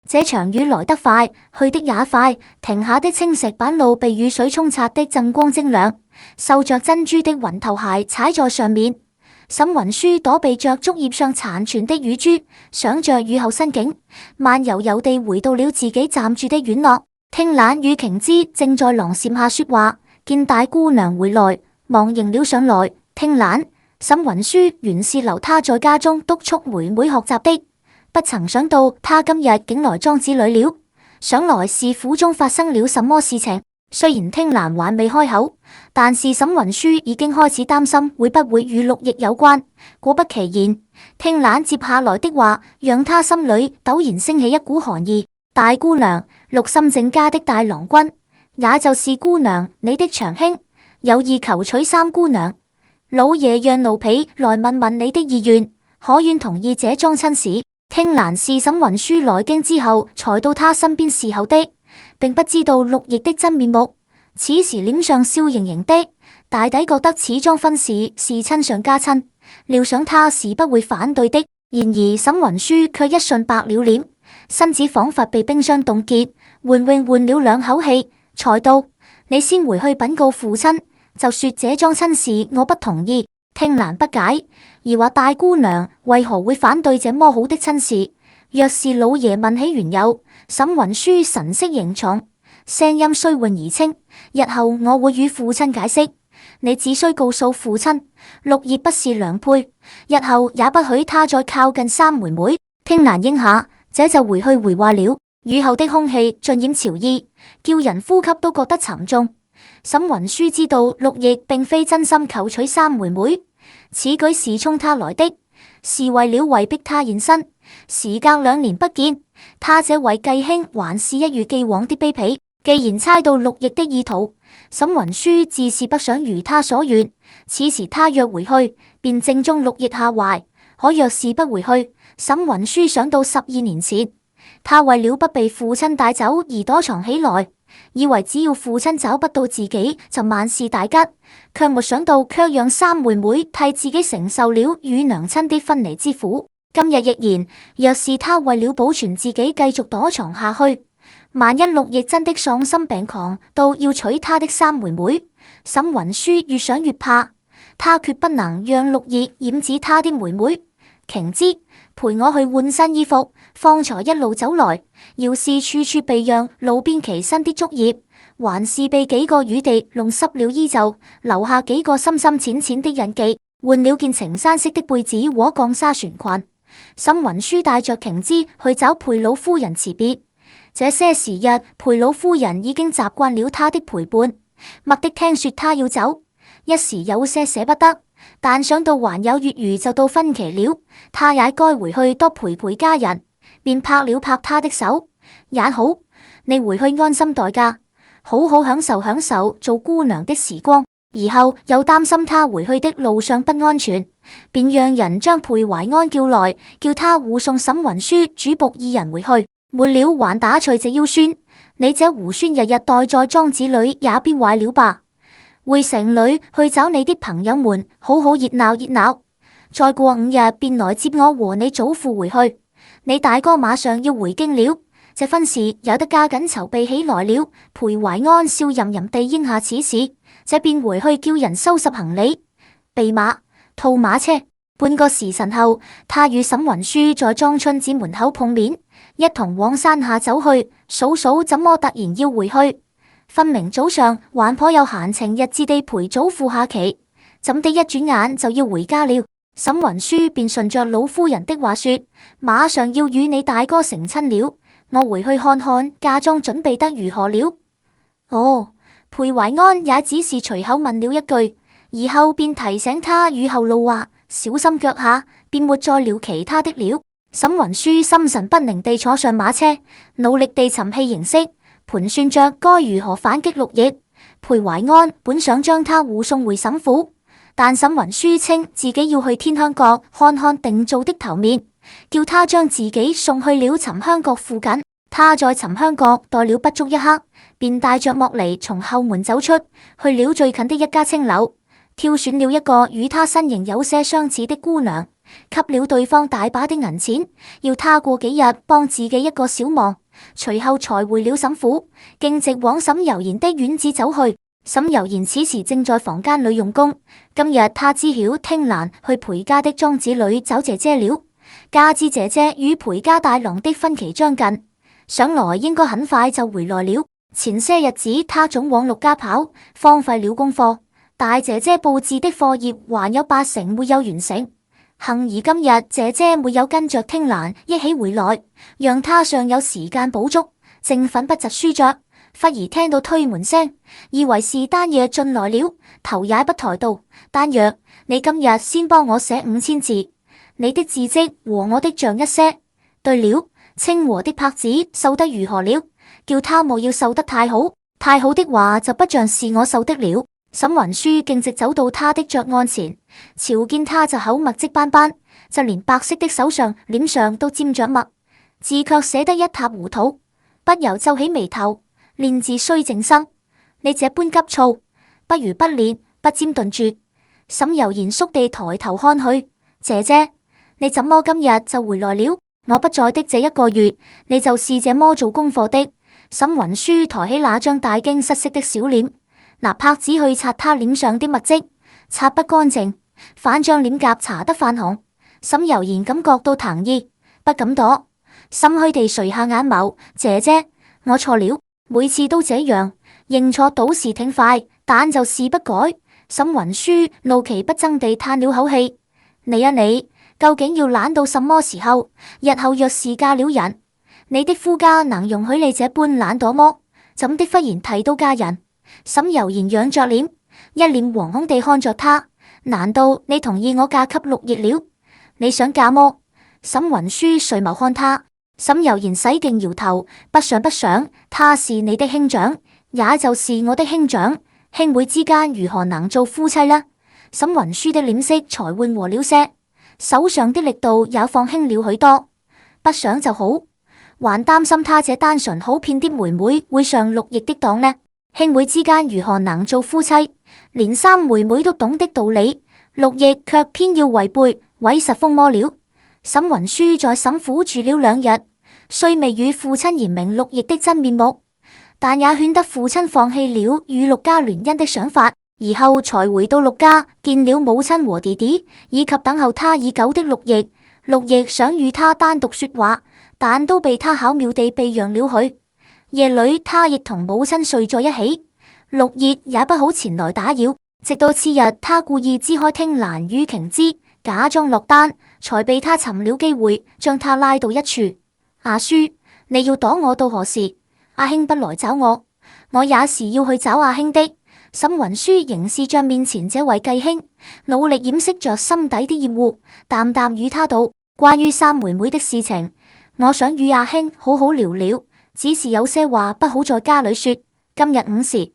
這場雨來得快，去的也快。停下的青石板路被雨水沖刷的锃光晶亮，繡着珍珠的雲頭鞋踩在上面。沈雲舒躲避着竹葉上殘存的雨珠，想着雨後新景，慢悠悠地回到了自己暫住的院落。聽蘭與瓊枝正在廊檐下說話，見大姑娘回來，忙迎了上來。聽蘭，沈雲舒原是留她在家中督促妹妹學習的。不曾想到他今日竟來莊子裏了，想來是府中發生了什麼事情。雖然聽蘭還未開口，但是沈雲舒已經開始擔心會不會與陸奕有關。果不其然，聽蘭接下來的話讓他心裏陡然升起一股寒意。大姑娘，陸深正家的大郎君，也就是姑娘你的長兄，有意求娶三姑娘。老爺讓奴婢來問問你的意願，可願同意這樁親事？聽蘭是沈雲舒來京之後才到他身邊侍候的，並不知道陸奕的真面目。此時臉上笑盈盈的，大抵覺得此樁婚事是親上加親，料想他是不會反對的。然而沈雲舒卻一瞬白了臉，身子仿佛被冰霜凍結，緩了兩口氣，才道：你先回去稟告父親，就說這樁親事我不同意。聽蘭不解，而話大姑娘為何會反對這麼好的親事？若是老爺問起緣由，沈雲舒神色凝重，聲音雖緩而清，日後我會與父親解釋。你只需告訴父親，陸奕不是良配，日後也不許他再靠近三妹妹。聽蘭應下，這就回去回話了。雨後的空氣盡染潮意，叫人呼吸都覺得沉重。沈雲舒知道陸奕並非真心求娶三妹妹，此舉是衝他來的，是為了圍逼他現身。時隔2年不見，他這位繼兄還是一如既往的卑鄙。既然猜到陸奕的意圖，沈雲舒自是不想如他所願。此時他若回去，便正中陸奕下懷；可若是不回去，沈雲舒想到12年前，他為了不被父親帶走而躲藏起來，以為只要父親找不到自己就萬事大吉，卻沒想到卻讓三妹妹替自己承受了與娘親的分離之苦。今日亦然，若是他為了保全自己繼續躲藏下去，萬一陸奕真的喪心病狂到要娶他的三妹妹，沈雲舒越想越怕，他決不能讓陸奕染指他的妹妹。瓊枝，陪我去換新衣服。方才一路走來，要是處處被讓路邊奇新的竹葉，還是被幾個雨滴弄濕了衣袖，留下幾個深深淺淺的印記。換了件晴山色的被子和降紗船裙，沈雲舒帶着瓊枝去找裴老夫人辭別。這些時日，裴老夫人已經習慣了他的陪伴，默的聽說他要走，一時有些捨不得。但想到還有月餘就到婚期了，他也該回去多陪陪家人，便拍了拍他的手。也好，你回去安心待嫁，好好享受做姑娘的時光。而後又擔心他回去的路上不安全，便讓人將裴懷安叫來，叫他護送沈雲舒主僕2人回去。末了還打趣這腰孫，你這猢猻日日待在莊子裏也必壞了吧？回城裏去找你的朋友們，好好熱鬧。再過5日便來接我和你祖父回去。你大哥馬上要回京了，這婚事有得加緊籌備起來了。裴懷安笑吟吟地應下此事，這便回去叫人收拾行李，備馬套馬車。半個時辰後，他與沈雲舒在莊春子門口碰面，一同往山下走去。嫂嫂怎麼突然要回去？分明早上還頗有閒情逸致地陪祖父下棋，怎的一轉眼就要回家了？沈雲舒便順着老夫人的話說，馬上要與你大哥成親了，我回去看看嫁妝準備得如何了。哦，裴懷安也只是隨口問了一句，而後便提醒他雨後路滑，小心腳下，便沒再聊其他的了。沈雲舒心神不寧地坐上馬車，努力地沉氣形式，盤算着該如何反擊陸奕。裴懷安本想將他護送回沈府，但沈雲舒稱自己要去天香閣看看定做的頭面，叫他將自己送去了沉香閣附近。他在沉香閣待了不足1刻，便帶着莫離從後門走出，去了最近的一家青樓，挑選了一個與他身形有些相似的姑娘，給了對方大把的銀錢，要他過幾日幫自己一個小忙，隨後才回了沈府，徑直往沈悠然的院子走去。沈悠然此時正在房間裏用功，今日他知曉聽蘭去裴家的莊子裏找姐姐了，加之姐姐與裴家大郎的婚期將近，想來應該很快就回來了。前些日子他總往陸家跑，荒廢了功課，大姐姐布置的課業還有80%沒有完成。幸而今日姐姐沒有跟着聽蘭一起回來，讓他尚有時間補足，正奮不疾書着，忽而聽到推門聲，以為是丹若進來了，頭也不抬道：丹若，你今日先幫我寫5000字，你的字跡和我的像一些。對了，清和的帕子繡得如何了？叫他莫要繡得太好，太好的話就不像是我繡的了。沈雲舒徑直走到他的桌案前，瞧見他就口墨跡斑斑，就連白色的手上、臉上都沾着墨，字卻寫得一塌糊塗，不由皺起眉頭。練字須靜心，你這般急躁，不如不練，不沾頓住。沈悠嚴肅地抬頭看去，姐姐，你怎麼今日就回來了？我不在的這一個月，你就是這麼做功課的。沈雲舒抬起那張大驚失色的小臉，拿帕子去擦他臉上的墨跡，擦不乾淨，反將臉頰擦得泛紅。沈悠然感覺到疼意，不敢躲，心虛地垂下眼眸，姐姐，我錯了，每次都這樣，認錯倒是挺快，但就是不改。沈雲舒怒其不爭地嘆了口氣，你啊你，究竟要懶到什麼時候？日後若是嫁了人，你的夫家能容許你這般懶惰麼？怎的忽然提到嫁人？沈悠然仰着臉，一臉惶恐地看着他。難道你同意我嫁給陸奕了？你想嫁麼？沈雲舒垂眸看他，沈悠然使勁搖頭，不想不想，他是你的兄長，也就是我的兄長，兄妹之間如何能做夫妻呢？沈雲舒的臉色才緩和了些，手上的力度也放輕了許多。不想就好，還擔心他這單純好騙的妹妹會上陸奕的當呢？兄妹之間如何能做夫妻？連三妹妹都懂的道理，陸奕卻偏要違背，毀實瘋魔了。沈雲舒在沈府住了2日，雖未與父親言明陸奕的真面目，但也勸得父親放棄了與陸家聯姻的想法，而後才回到陸家見了母親和弟弟，以及等候他已久的陸奕。陸奕想與他單獨說話，但都被他巧妙地避讓了去。夜裏他亦同母親睡在一起，陸奕也不好前來打擾。直到次日，他故意支開聽蘭與瓊枝，假裝落單，才被他尋了機會，將他拉到一處。阿舒，你要躲我到何時？阿兄不來找我，我也是要去找阿兄的。沈雲舒凝視着面前這位繼兄，努力掩飾着心底的厭惡，淡淡與他道：關於三妹妹的事情，我想與阿兄好好聊聊，只是有些話不好在家裏說。今日午時，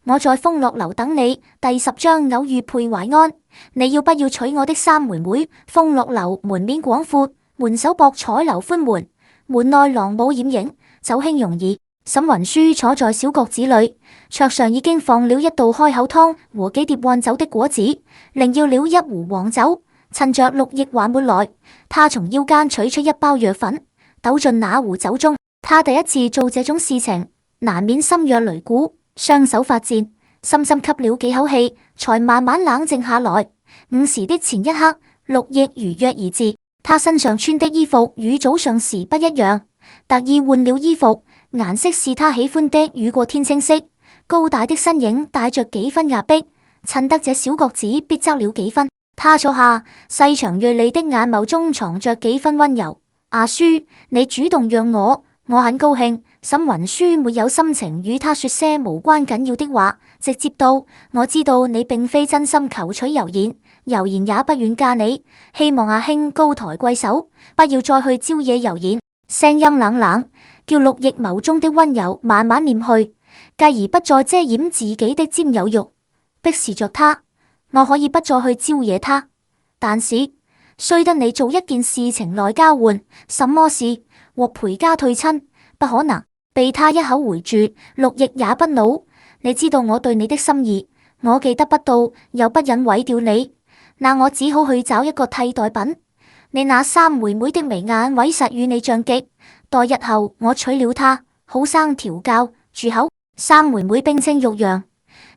我在豐樂樓等你。第10章偶遇裴懷安，你要不要娶我的三妹妹？豐樂樓門面廣闊，門首博彩樓寬門，門內廊舞掩影，走興容易。沈雲舒坐在小閣子裏，桌上已經放了一道開口湯和幾碟換酒的果子，另要了一壺黃酒。趁着陸奕還沒來，他從腰間取出一包藥粉，抖進那壺酒中。他第一次做這種事情，難免心若擂鼓，雙手發顫，深深吸了幾口氣，才慢慢冷靜下來。午時的前一刻，陸奕如約而至，他身上穿的衣服與早上時不一樣，特意換了衣服，顏色是他喜歡的雨過天青色。高大的身影帶着幾分壓迫，襯得這小閣子逼仄了幾分。他坐下，細長銳利的眼眸中藏着幾分溫柔。阿舒，你主動讓我很高興。沈雲舒沒有心情與他說些無關緊要的話，直接道：我知道你並非真心求娶柔然，柔然也不願嫁你，希望阿兄高抬貴手，不要再去招惹柔然。聲音冷冷，叫陸奕眸中的溫柔慢慢斂去，繼而不再遮掩自己的佔有慾，逼視着他。我可以不再去招惹他，但是須得你做一件事情來交換。什麼事？和裴家退親？不可能。被他一口回住，陸奕也不惱。你知道我對你的心意，我記得不到，又不忍毀掉你，那我只好去找一個替代品。你那三妹妹的眉眼委實與你像極，待日後我娶了她，好生調教。住口！三妹妹冰清玉陽，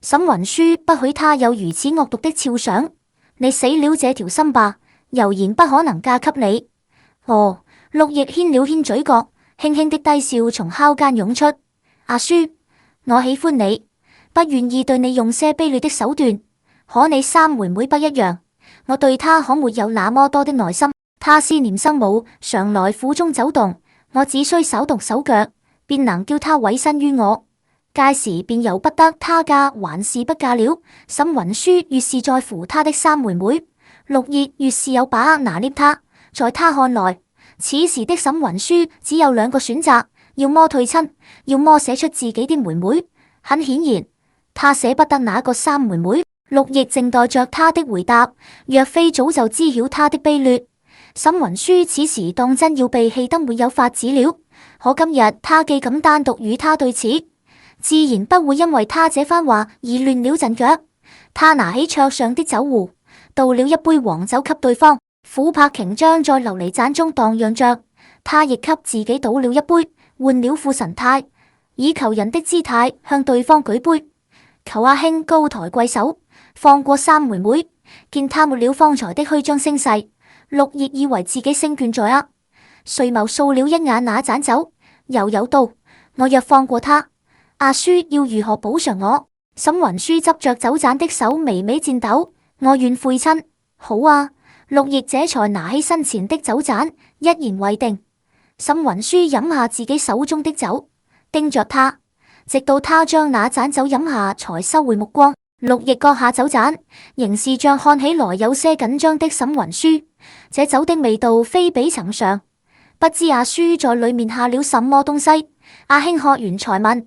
沈雲書不許她有如此惡毒的肖想。你死了這條心吧，猶然不可能嫁給你。哦，陸亦牽了牽嘴角，輕輕的低笑從尻間湧出。阿書，我喜歡你，不願意對你用些卑劣的手段，可你三妹妹不一樣，我對她可沒有那麼多的耐心。她思念生母，常來府中走動，我只需稍動手腳，便能叫她委身於我。屆時便由不得她嫁還是不嫁了。沈雲書越是在乎他的三妹妹，陸葉越是有把握拿捏她。在他看來，此時的沈雲書只有兩個選擇，要麼退親，要麼寫出自己的妹妹。很顯然，他捨不得那個三妹妹。陸葉靜待着他的回答，若非早就知曉他的卑劣，沈雲書此時當真要被氣得沒有法子了。可今日他既敢單獨與他對峙，自然不會因為他這番話而亂了陣腳。他拿起桌上的酒壺，倒了一杯黃酒給對方。琥珀瓊漿在琉璃盞中蕩漾着，他亦給自己倒了一杯，換了副神態，以求人的姿態向對方舉杯。求阿兄高抬貴手，放過三妹妹。見他沒了方才的虛張聲勢，陸葉以為自己勝券在握，遂眸掃了一眼那盞酒，悠悠道：我若放過他，阿書要如何補償我？沈雲書執着酒盞的手微微顫抖，我願悔親。好啊！陸葉這才拿起身前的酒盞，一言為定。沈雲書飲下自己手中的酒，盯着他，直到他將那盞酒飲下，才收回目光。陸葉擱下酒盞，仍是像看起來有些緊張的沈雲書。這酒的味道非比尋常，不知阿書在裏面下了什麼東西。阿兄喝完才問，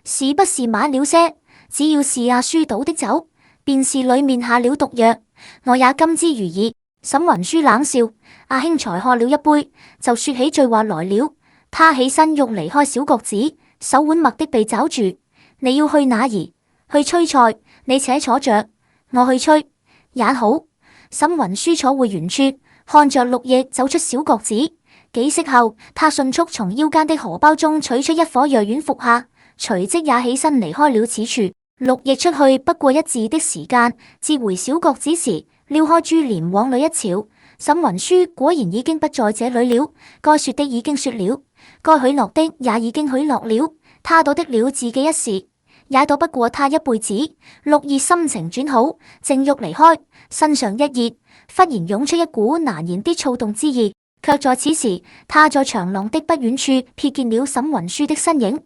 是不是晚了些？只要是阿書倒的酒，便是裏面下了毒藥，我也甘之如飴。沈雲書冷笑，阿兄才喝了一杯，就說起醉話來了。他起身欲離開小閣子，手腕蓦的被抓住。你要去哪兒？去催菜？你且坐着，我去催。也好。沈雲書坐回原處，看着陸葉走出小閣子。幾息後，他迅速從腰間的荷包中取出一顆藥丸服下，隨即也起身離開了此處。陸葉出去不過一字的時間，至回小閣子時，撩開珠簾往裏一瞧，沈雲書果然已經不在這裏了。該說的已經說了，該許諾的也已經許諾了。他躲得了自己一時，也躲不過他一輩子。陸葉心情轉好，正欲離開，身上一熱，忽然湧出一股難言的躁動之意。卻在此時，他在長廊的不遠處瞥見了沈雲書的身影，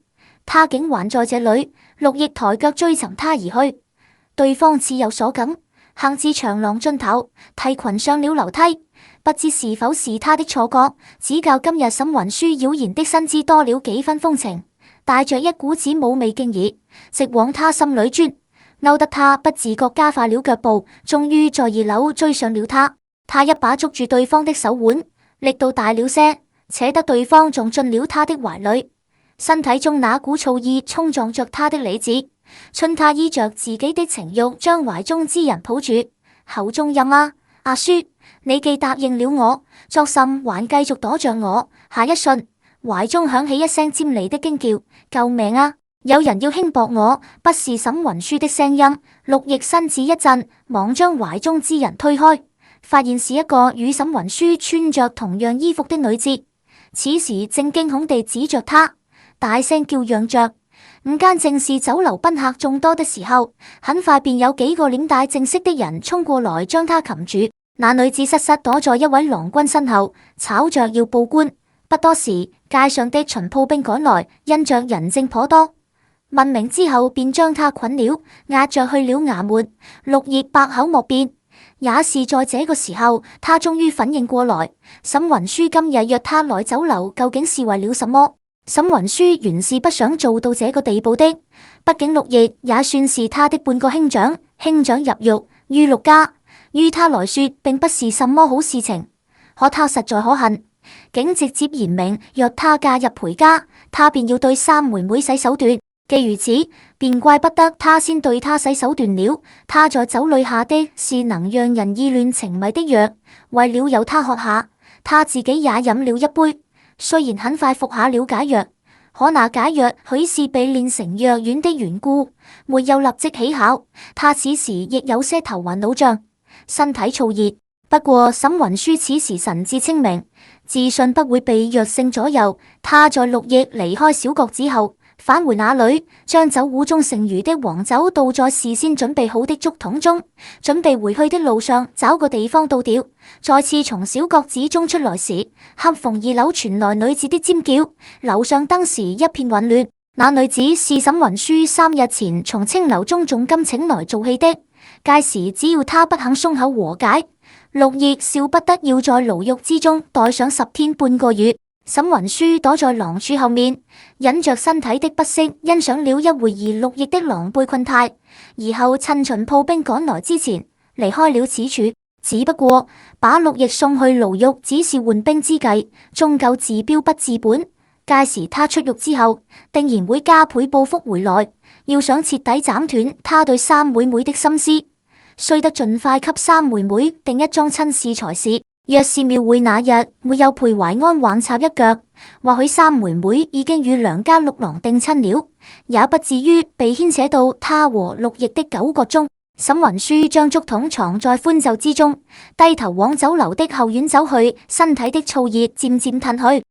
他竟還在這裏。陸葉抬腳追尋他而去，對方似有所感，行至長廊盡頭，提裙上了樓梯。不知是否是他的錯覺，只教今日沈雲書妖艷的身姿多了幾分風情，帶着一股子嫵媚敬意，直往他心裏鑽，勾得他不自覺加快了腳步，終於在二樓追上了他。他一把捉住對方的手腕，力道大了些，扯得對方撞進了他的懷裏。身體中那股醋意衝撞着他的理智，趁他依着自己的情欲將懷中之人抱住，口中吟啊，阿書，你既答應了我，作甚還繼續躲着我？下一瞬，懷中響起一聲尖利的驚叫，救命啊！有人要輕薄我！不是沈雲書的聲音。陸葉身子一震，忙將懷中之人推開，發現是一個與沈雲書穿着同樣衣服的女子，此時正驚恐地指着他，大聲叫嚷着。午間正是酒樓賓客眾多的時候，很快便有幾個臉帶正色的人衝過來將他擒住。那女子失失躲在一位郎君身後，吵着要報官。不多時，街上的巡鋪兵趕來，因着人證頗多，問明之後便將他捆了，押着去了衙門。陸葉百口莫辯，也是在這個時候，他終於反應過來，沈雲書今日約他來酒樓，究竟是為了什麼？沈雲書原是不想做到這個地步的，畢竟陸葉也算是他的半個兄長，兄長入獄於陸家，於他來說並不是什麼好事情。可他實在可恨，竟直接言明，若他嫁入裴家，他便要對三妹妹使手段。既如此，便怪不得他先對他使手段了。他在酒裏下的是能讓人意亂情迷的藥，為了由他喝下，他自己也飲了一杯，雖然很快服下了解藥，可那解藥許是被煉成藥丸的緣故，沒有立即起效。他此時亦有些頭暈腦脹，身體燥熱。不過沈雲舒此時神志清明，自信不會被藥性左右。他在陸奕離開小閣子後，返回那裡，將酒壺中剩餘的黃酒倒在事先準備好的竹筒中，準備回去的路上找個地方倒掉。再次從小閣子中出來時，恰逢二樓傳來女子的尖叫，樓上當時一片混亂。那女子是沈雲舒3日前從青樓中重金請來做戲的，屆時只要他不肯鬆口和解，陸奕少不得要在牢獄之中待上10天半個月。沈雲舒躲在廊柱後面，忍着身體的不適，欣賞了一會兒陸奕的狼狽困態，而後趁秦炮兵趕來之前離開了此處。只不過把陸奕送去牢獄只是緩兵之計，終究治標不治本。屆時他出獄之後，定然會加倍報復回來，要想徹底斬斷他對三妹妹的心思，須得盡快給三妹妹定一樁親事才是。若是廟會那日沒有陪懷安橫插一腳，或許三妹妹已經與梁家六郎定親了，也不至於被牽扯到他和陸奕的糾葛中。沈雲舒將竹筒藏在寬袖之中，低頭往酒樓的後院走去，身體的燥熱漸漸褪去。